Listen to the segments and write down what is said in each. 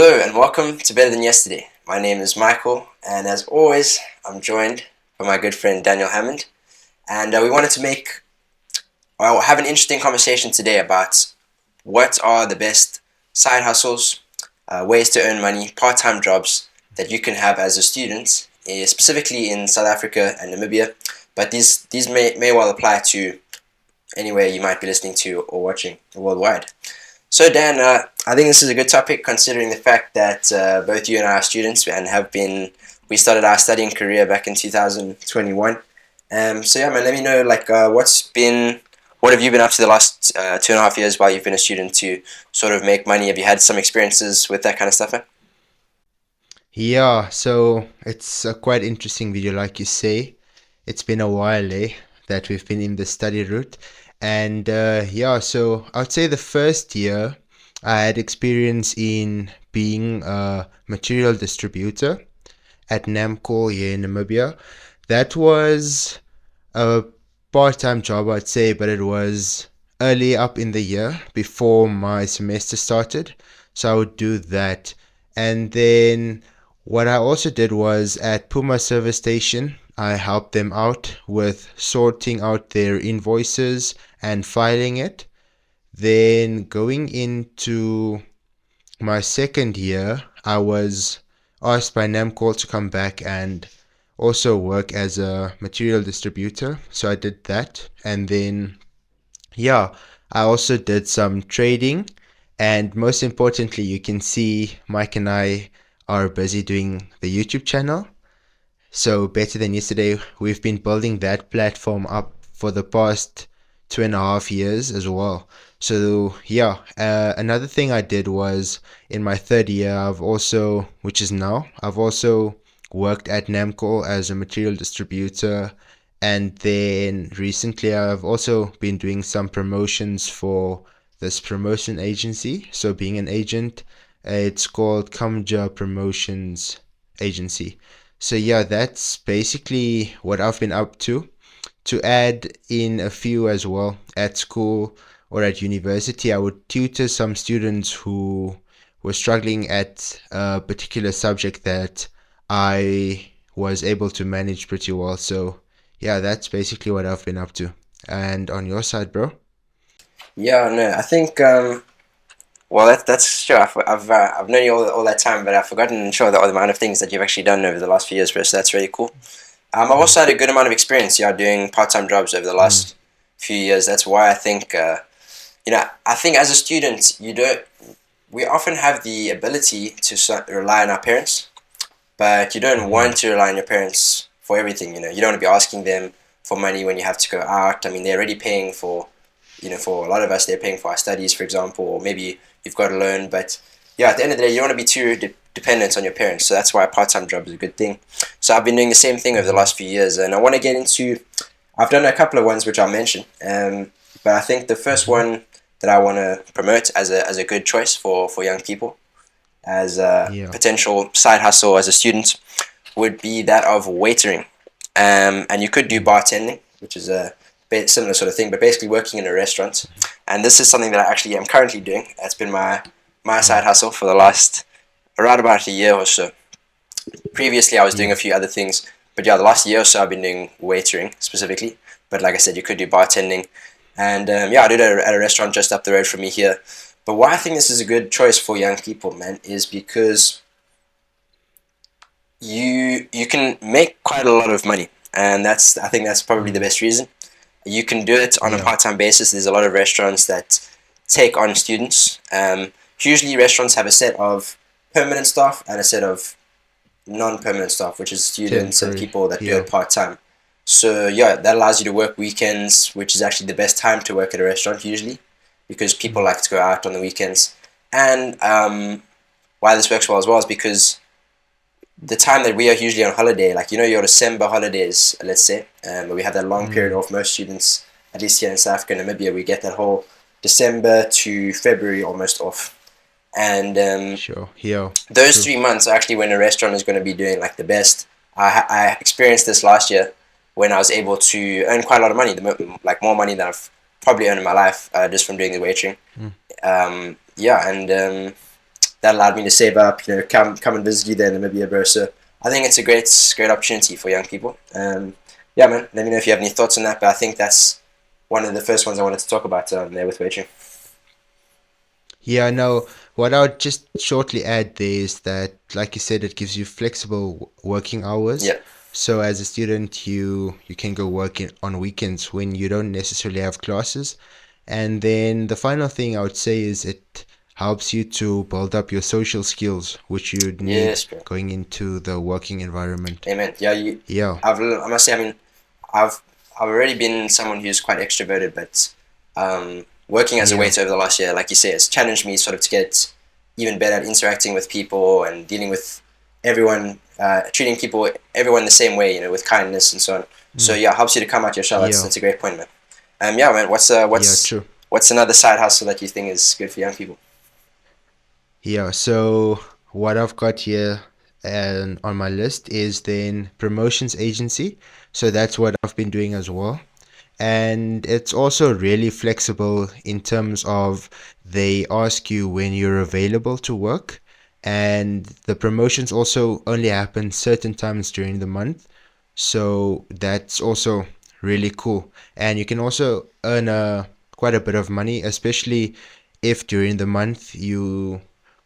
Hello and welcome to Better Than Yesterday. My name is Michael, and as always, I'm joined by my good friend Daniel Hammond. And we wanted to have an interesting conversation today about what are the best side hustles, ways to earn money, part-time jobs that you can have as a student, specifically in South Africa and Namibia. But these may well apply to anywhere you might be listening to or watching worldwide. So Dan, I think this is a good topic considering the fact that both you and I are students and we started our studying career back in 2021. So yeah, man, let me know what have you been up to the last 2.5 years while you've been a student to sort of make money? Have you had some experiences with that kind of stuff, man? Yeah, so it's a quite interesting video, like you say. It's been a while, that we've been in the study route. And yeah, so I'd say the first year I had experience in being a material distributor at Namco here in Namibia. That was a part-time job, I'd say, but it was early up in the year before my semester started. So I would do that. And then what I also did was at Puma service station, I helped them out with sorting out their invoices and filing it. Then going into my second year, I was asked by Namco to come back and also work as a material distributor. So I did that. And then, yeah, I also did some trading. And most importantly, you can see Mike and I are busy doing the YouTube channel. So, Better Than Yesterday, we've been building that platform up for the past 2.5 years as well. So, yeah, another thing I did was in my third year, which is now, I've also worked at Namco as a material distributor. And then recently, I've also been doing some promotions for this promotion agency. So, being an agent, it's called Kamja Promotions Agency. So yeah, that's basically what I've been up to. To add in a few as well, at school or at university, I would tutor some students who were struggling at a particular subject that I was able to manage pretty well. So yeah, that's basically what I've been up to. And on your side, bro? Yeah, no, I think well that's sure. I've known you all that time, but I've forgotten sure the amount of things that you've actually done over the last few years, bro. So that's really cool. I've Mm, also had a good amount of experience, yeah, doing part-time jobs over the mm, last few years. That's why I think, I think as a student, we often have the ability to rely on our parents, but you don't mm, want to rely on your parents for everything. You don't want to be asking them for money when you have to go out. I mean, they're already paying for a lot of us, they're paying for our studies, for example, or maybe you've got a loan. But yeah, at the end of the day, you don't want to be too dependent on your parents. So that's why a part-time job is a good thing. So I've been doing the same thing over the mm, last few years, and I want to get into. I've done a couple of ones which I'll mention, but I think the first mm. one that I want to promote as a good choice for young people as a Yeah. potential side hustle as a student would be that of waitering. And you could do Mm, bartending, which is a bit similar sort of thing, but basically working in a restaurant. And this is something that I actually am currently doing. That's been my mm, side hustle for the last around about a year or so. Previously, I was doing yeah. a few other things, but yeah, the last year or so I've been doing waitering specifically. But like I said, you could do bartending, and yeah, I did it at a restaurant just up the road from me here. But why I think this is a good choice for young people, man, is because you can make quite a lot of money, and I think that's probably the Mm, best reason. You can do it on a yeah. part-time basis. There's a lot of restaurants that take on students. Usually, restaurants have a set of permanent staff and a set of non-permanent staff, which is students and Temporary. people that do Yeah. it part-time. So yeah, that allows you to work weekends, which is actually the best time to work at a restaurant usually, because people Mm, like to go out on the weekends. And why this works well as well is because the time that we are usually on holiday, like your December holidays, let's say, where we have that long period mm. off. Most students, at least here in South Africa and Namibia, we get that whole December to February almost off. And Sure. Yeah. those True. 3 months are actually when a restaurant is going to be doing like the best. I experienced this last year when I was able to earn quite a lot of money, like more money than I've probably earned in my life just from doing the waitering. Mm, Yeah, and that allowed me to save up, come and visit you there in Namibia, bro. So I think it's a great opportunity for young people. Yeah, man. Let me know if you have any thoughts on that. But I think that's one of the first ones I wanted to talk about there with Waitering. Yeah, no, what I would just shortly add there is that, like you said, it gives you flexible working hours. Yeah, So as a student, you can go work on weekends when you don't necessarily have classes. And then the final thing I would say is it helps you to build up your social skills, which you'd need yes, bro. going into the working environment. Amen. Yeah, you. Yeah, I must say, I mean, I've I've already been someone who's quite extroverted, but working as a yeah, waiter over the last year, like you say, has challenged me sort of to get even better at interacting with people and dealing with everyone, treating people, everyone the same way, with kindness and so on. So mm, yeah, it helps you to come out your shell. That's yeah, that's a great point, man. Yeah, man. What's yeah, what's true. what's another side hustle that you think is good for young people? Yeah, so what I've got here and on my list is then promotions agency. So that's what I've been doing as well. And it's also really flexible in terms of they ask you when you're available to work, and the promotions also only happen certain times during the month. So that's also really cool. And you can also earn quite a bit of money, especially if during the month you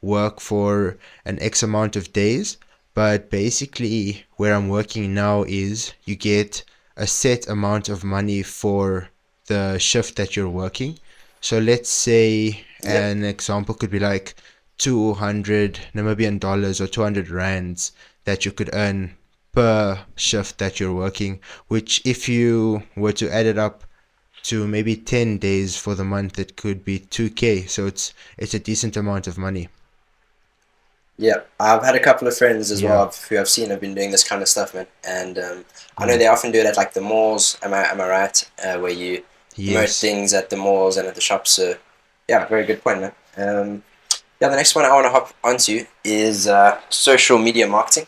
work for an X amount of days. But basically, where I'm working now is you get a set amount of money for the shift that you're working. So let's say Yep. an example could be like 200 Namibian dollars or 200 rands that you could earn per shift that you're working, which if you were to add it up to maybe 10 days for the month, it could be 2K. So it's a decent amount of money. Yeah, I've had a couple of friends as well Yeah. who I've seen have been doing this kind of stuff, man. And I know Mm. they often do it at like the malls. Am I right? Where you promote Yes. things at the malls and at the shops. So yeah, very good point, man. Yeah, the next one I want to hop onto is social media marketing.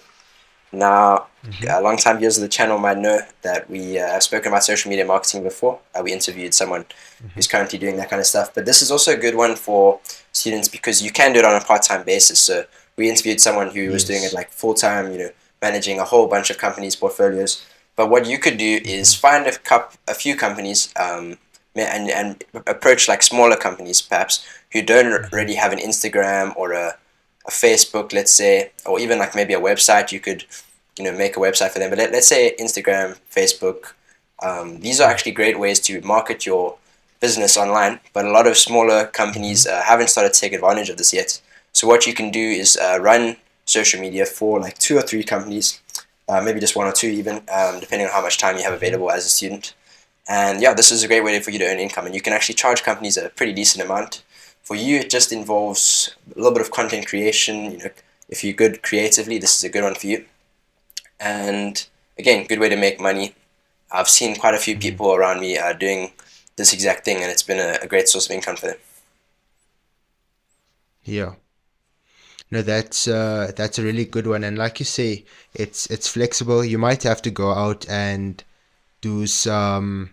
Now, Hmm. long-time viewers of the channel might know that we have spoken about social media marketing before. We interviewed someone Hmm. who's currently doing that kind of stuff. But this is also a good one for students because you can do it on a part-time basis. So we interviewed someone who was doing it Yes. like full-time, managing a whole bunch of companies' portfolios. But what you could do is Hmm. find a few companies, and approach like smaller companies perhaps who don't Hmm. already have an Instagram or a Facebook, let's say, or even like maybe a website. You could make a website for them. But let's say Instagram, Facebook. These are actually great ways to market your business online. But a lot of smaller Hmm. companies haven't started to take advantage of this yet. So what you can do is run social media for like two or three companies, maybe just one or two even, depending on how much time you have Hmm. available as a student. And yeah, this is a great way for you to earn income, and you can actually charge companies a pretty decent amount. For you, it just involves a little bit of content creation. If you're good creatively, this is a good one for you. And again, good way to make money. I've seen quite a few Hmm. people around me doing this exact thing, and it's been a great source of income for them. Yeah. No, that's a really good one. And like you say, it's flexible. You might have to go out and do some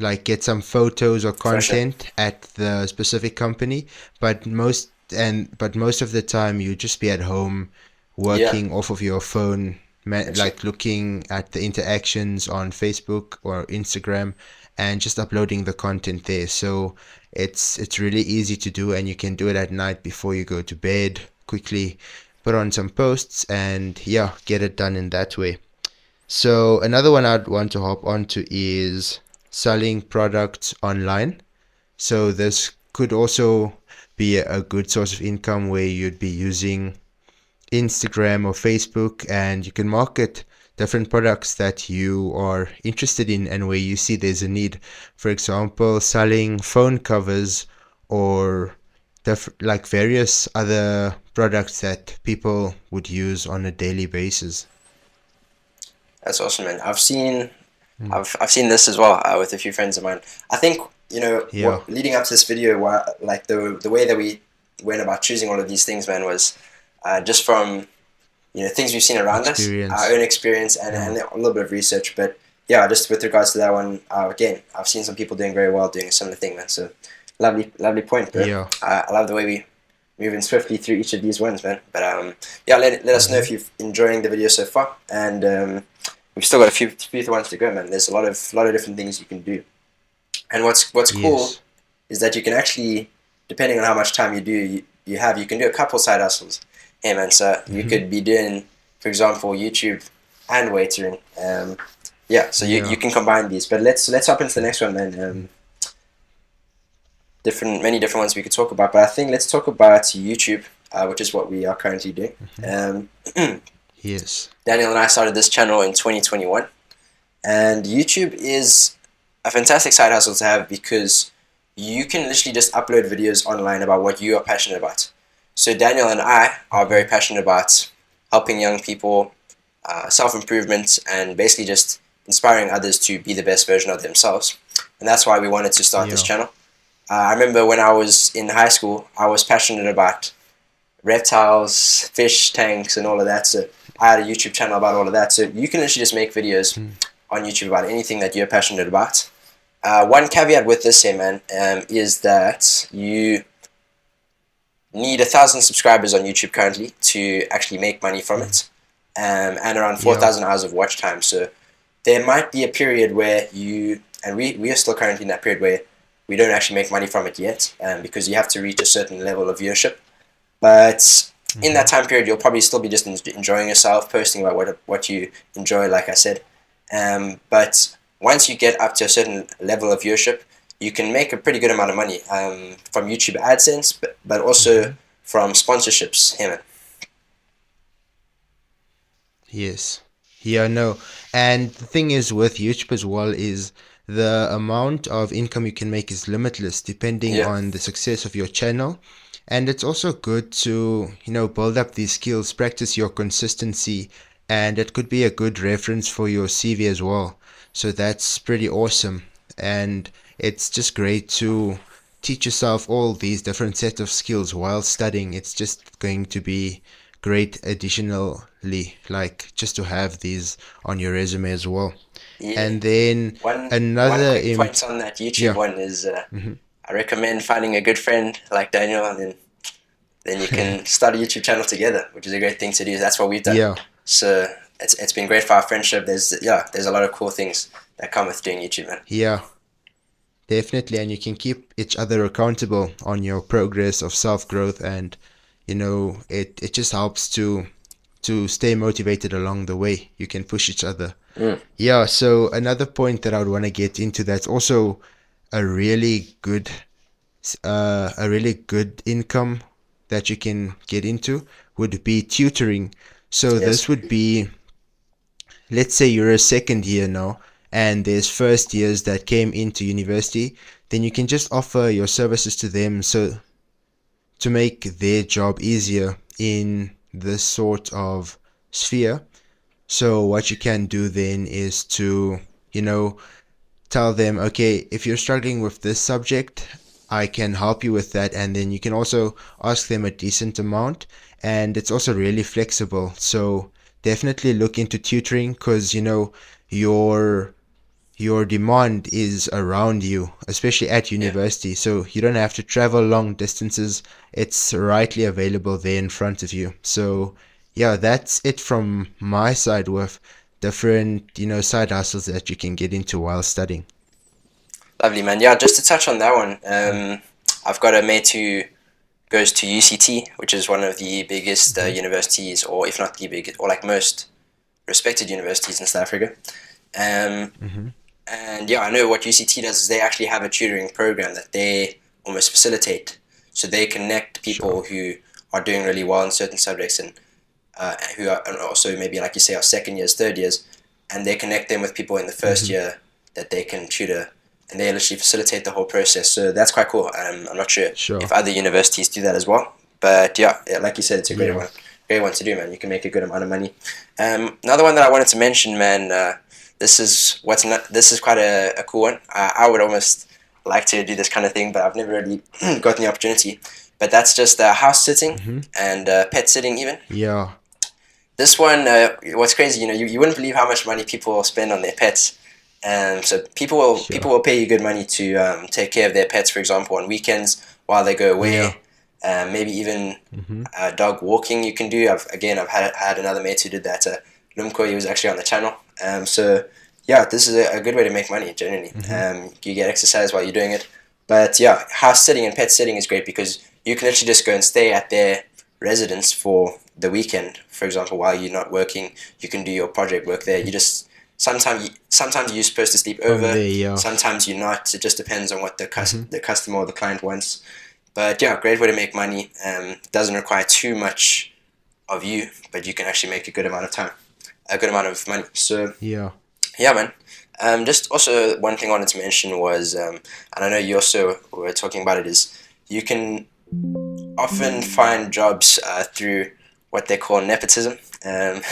like get some photos or For sure. content at the specific company, but most of the time you just be at home Yeah, working off of your phone, literally. like looking at the interactions on Facebook or Instagram and just uploading the content there. So it's really easy to do, and you can do it at night before you go to bed. Quickly put on some posts and yeah, get it done in that way. So another one I'd want to hop onto is selling products online. So this could also be a good source of income where you'd be using Instagram or Facebook, and you can market different products that you are interested in and where you see there's a need. For example, selling phone covers or like various other products that people would use on a daily basis. That's awesome, man. I've seen, Mm. I've seen this as well with a few friends of mine. I think Yeah, what leading up to this video, like the way that we went about choosing all of these things, man, was just from things we've seen around us, our experience. own experience, and Mm. a little bit of research. But yeah, just with regards to that one, again, I've seen some people doing very well doing a similar thing, man. So lovely, lovely point, bro. Yeah. I love the way we moving swiftly through each of these ones, man. But yeah, let us know Mm-hmm. if you're enjoying the video so far, and we've still got a few ones to go, man. There's a lot of different things you can do, and what's cool Yes. is that you can actually, depending on how much time you have, you can do a couple side hustles. Hey, man, so you Mm-hmm. could be doing, for example, YouTube and waitering. Yeah, so you Yeah. can combine these. But let's hop into the next one, man. Many different ones we could talk about, but I think let's talk about YouTube, which is what we are currently doing. Mm-hmm. Um, Yes. Daniel and I started this channel in 2021, and YouTube is a fantastic side hustle to have because you can literally just upload videos online about what you are passionate about. So Daniel and I are Mm-hmm. very passionate about helping young people, self-improvement, and basically just inspiring others to be the best version of themselves. And that's why we wanted to start this Yeah. channel. I remember when I was in high school, I was passionate about reptiles, fish tanks, and all of that. So I had a YouTube channel about all of that. So you can literally just make videos Mm. on YouTube about anything that you're passionate about. One caveat with this, here, man, is that you need 1,000 subscribers on YouTube currently to actually make money from Mm. it, and around four Yeah. thousand hours of watch time. So there might be a period where you, and we are still currently in that period where we don't actually make money from it yet, because you have to reach a certain level of viewership. But in Mm-hmm. that time period, you'll probably still be just enjoying yourself, posting about what you enjoy, like I said. But once you get up to a certain level of viewership, you can make a pretty good amount of money, from YouTube AdSense, but Mm-hmm. also from sponsorships. Hey, man. Yes. Yeah, no. And the thing is with YouTube as well is the amount of income you can make is limitless depending Yeah. on the success of your channel. And it's also good to, build up these skills, practice your consistency, and it could be a good reference for your CV as well. So that's pretty awesome. And it's just great to teach yourself all these different sets of skills while studying. It's just going to be great additionally, like just to have these on your resume as well. Yeah. And then One another quick point on that YouTube yeah. one is, Hmm. I recommend finding a good friend like Daniel, and then you can start a YouTube channel together, which is a great thing to do. That's what we've done. Yeah. So it's been great for our friendship. There's a lot of cool things that come with doing YouTube, man. Yeah, definitely. And you can keep each other accountable on your progress of self growth, and it just helps to stay motivated along the way. You can push each other. Mm. Yeah, so another point that I would want to get into that's also a really good income that you can get into would be tutoring. So Yes. this would be, let's say you're a second year now and there's first years that came into university, then you can just offer your services to them so to make their job easier in this sort of sphere. So what you can do then is to, you know, tell them, okay, if you're struggling with this subject, I can help you with that. And then you can also ask them a decent amount. And it's also really flexible. So definitely look into tutoring because, your your demand is around you, especially at Yeah. university. So you don't have to travel long distances. It's rightly available there in front of you. So yeah, that's it from my side with different, side hustles that you can get into while studying. Lovely, man. Yeah, just to touch on that one, I've got a mate who goes to UCT, which is one of the biggest Mm-hmm. universities, or if not the biggest, or like most respected universities in South Africa. Um, Mm-hmm. and yeah, I know what UCT does is they actually have a tutoring program that they almost facilitate. So they connect Sure. people who are doing really well in certain subjects, and who are, and also maybe like you say, are second years, third years, and they connect them with people in the first Mm-hmm. year that they can tutor, and they literally facilitate the whole process. So that's quite cool. I'm not sure if Sure. other universities do that as well, but yeah, like you said, it's a Yeah. great one to do, man. You can make a good amount of money. Another one that I wanted to mention, man. This is quite a cool one. I would almost like to do this kind of thing, but I've never really gotten the opportunity. But that's just house sitting Mm-hmm. and pet sitting, even. Yeah. This one, what's crazy, you wouldn't believe how much money people will spend on their pets. So people Sure. will pay you good money to take care of their pets, for example, on weekends while they go Yeah. away. maybe even Mm-hmm. dog walking you can do. I've had another mate who did that. Lumko, he was actually on the channel. So yeah, this is a good way to make money. Generally, Mm-hmm. you get exercise while you're doing it. But yeah, house sitting and pet sitting is great because you can literally just go and stay at their residence for the weekend. For example, while you're not working, you can do your project work there. You just sometimes you're supposed to sleep From over, there, yeah. sometimes you're not. It just depends on what Mm-hmm. the customer or the client wants. But yeah, great way to make money. Doesn't require too much of you, but you can actually make a good amount of time, a good amount of money. So Yeah. yeah, man. Just also one thing I wanted to mention was, and I know you also were talking about it, is you can often find jobs through what they call nepotism, um,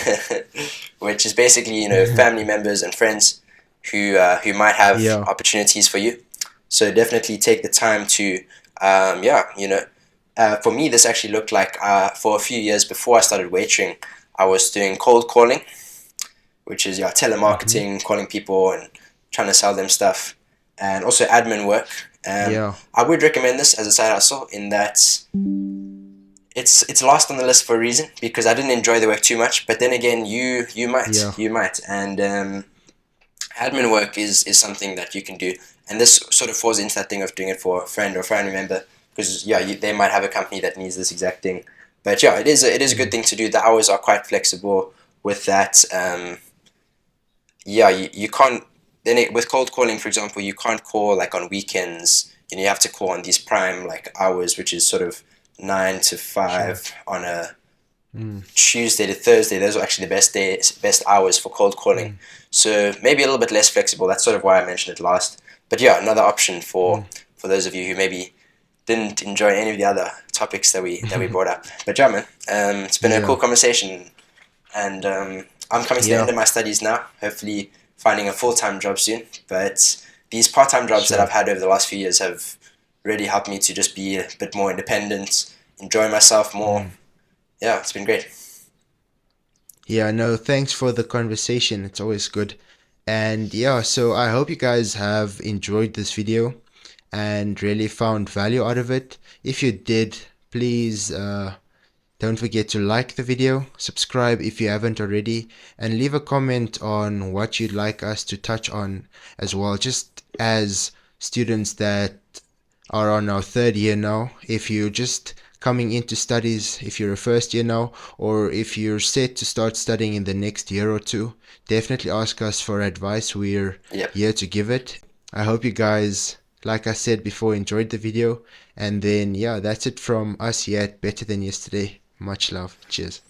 which is basically family members and friends who might have Yeah. opportunities for you. So definitely take the time to yeah for me this actually looked like for a few years before I started waitering, I was doing cold calling, which is Mm-hmm. telemarketing, calling people and trying to sell them stuff, and also admin work. Yeah. I would recommend this as a side hustle in that it's last on the list for a reason because I didn't enjoy the work too much. But then again, Yeah. you might, and admin work is something that you can do, and this sort of falls into that thing of doing it for a friend or family member because they might have a company that needs this exact thing. But yeah, it is a good Mm. thing to do. The hours are quite flexible with that. Yeah, you can't with cold calling, for example, you can't call like on weekends. You have to call on these prime like hours, which is sort of nine to Sure. five on a Mm. Tuesday to Thursday. Those are actually the best hours for cold calling. Mm. So maybe a little bit less flexible. That's sort of why I mentioned it last. But yeah, another option Mm. for those of you who maybe didn't enjoy any of the other topics that we brought up. But yeah, man, it's been a cool Yeah. conversation, and I'm coming to the end Yeah. of my studies now. Hopefully, finding a full-time job soon. But these part-time jobs that I've Sure. had over the last few years have really helped me to just be a bit more independent, enjoy myself more. Mm. Yeah, it's been great. Yeah, no, thanks for the conversation. It's always good. And yeah, so I hope you guys have enjoyed this video and really found value out of it. If you did, please don't forget to like the video, subscribe if you haven't already, and leave a comment on what you'd like us to touch on as well, just as students that are on our third year now. If you're just coming into studies, if you're a first year now, or if you're set to start studying in the next year or two, definitely ask us for advice. We're Yep. here to give it. I hope you guys, like I said before, enjoyed the video. And then, yeah, that's it from us here at Better Than Yesterday. Much love. Cheers.